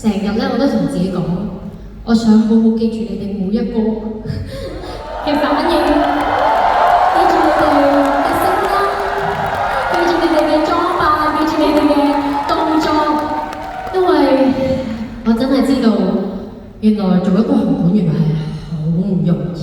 成日咧我都同自己講，我想好好記住你哋每一個嘅反應，記住你哋嘅聲音，記住你哋嘅裝扮，記住你哋嘅動作，因為我真係知道，原來做一個紅館原來係好唔容易。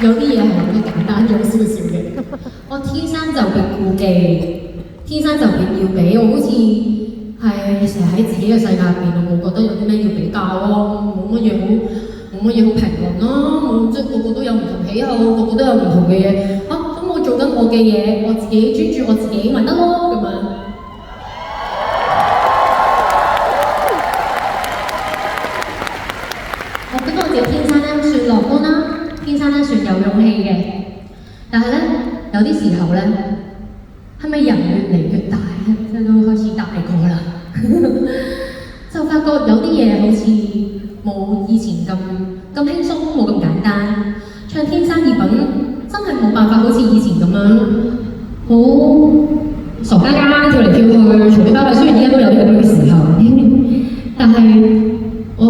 有啲嘢係我覺得簡單咗少少嘅，我天生就別顧忌，天生就別要比，我好似係成日喺自己嘅世界入邊，我冇覺得有啲咩要比較咯，冇乜嘢好評論咯，即係個個都有唔同喜好，個個都有唔同嘅嘢，咁我做緊我嘅嘢，我自己專注我自己咪得咯咁樣。我覺得我自己天生咧算樂觀啦。天生咧算有勇氣嘅，但係咧有啲時候咧，係咪人越嚟越大咧，即係都開始大個啦，就發覺有啲嘢好似冇以前咁輕鬆，冇咁簡單。唱《天生異品》真係冇辦法好似以前咁樣，好傻家家跳嚟跳去，隨便巴閉。雖然依家都有啲咁樣嘅時候，但係我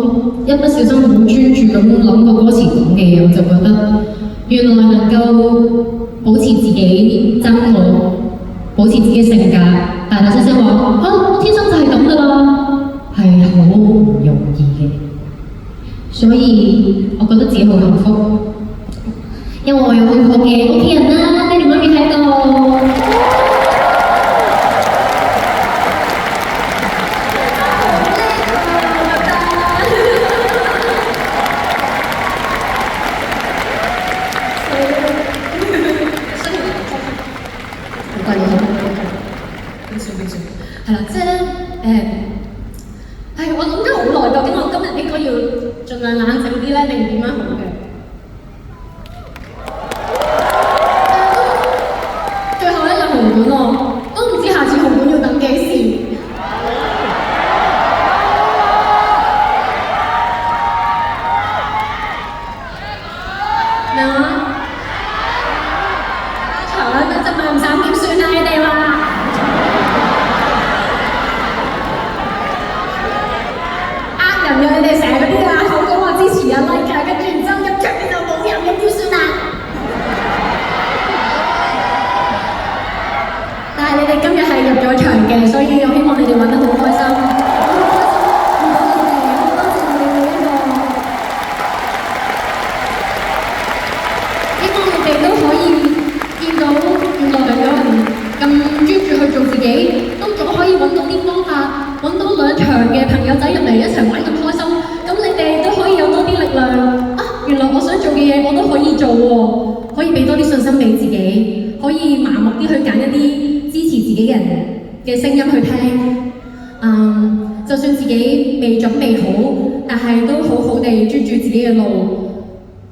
一不小心好專注咁諗個歌詞講嘅嘢，我就覺得原來能夠保持自己真我，保持自己性格，大大聲聲話天生就係咁噶啦，係好唔容易嘅。所以我覺得自己好幸福，因為我有好好嘅屋企人啦，爹哋媽咪喺度。係啦，即係咧我諗咗好耐，究竟我今日應該要盡量冷靜啲咧，定點樣好嘅？最後咧有紅館喎，都唔知下次紅館要等幾時。咩話？長得就咪唔散點算啊？你哋話？人嘅你哋成日嗰啲口講話支持like 跟住然之後一腳就冇人咁點算啊？但係你哋今日係入咗場嘅，所以我希望你哋玩得好開心，好開心，唔該你哋，多謝你哋每一個，希望你哋都可以見到原來有人咁專注去做自己，都仲可以揾到啲方法，揾到兩場嘅朋友仔入嚟一齊玩咁開心，咁你哋都可以有多啲力量原來我想做嘅嘢我都可以做喎，可以俾多啲信心俾自己，可以盲目啲去揀一啲支持自己嘅人嘅聲音去聽，就算自己未準備好，但係都好好地專注自己嘅路。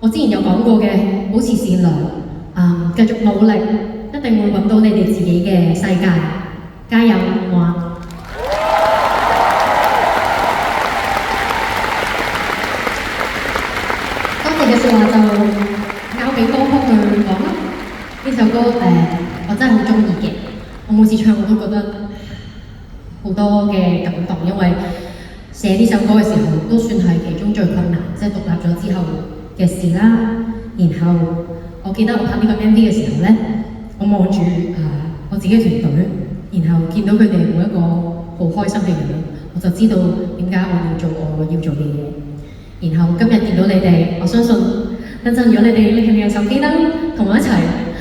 我之前有講過嘅，保持善良，繼續努力，一定會揾到你哋自己嘅世界，加油，好嗎？嘅説話就交俾歌曲去講啦。呢首歌我真係好中意嘅，我每次唱我都覺得好多嘅感動，因為寫呢首歌嘅時候都算係其中最困難，即係獨立咗之後嘅事啦。然後我記得我拍呢個 MV 嘅時候咧，我望住我自己嘅團隊，然後見到佢哋每一個好開心嘅樣，我就知道點解我要做我要做嘅嘢。然後今日見到你哋，我相信等陣如果你哋拎起你嘅手機燈同我一齊，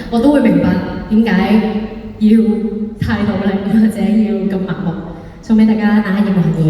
我都會明白點解要太努力或者要咁盲目。送俾大家，大家有冇嘢？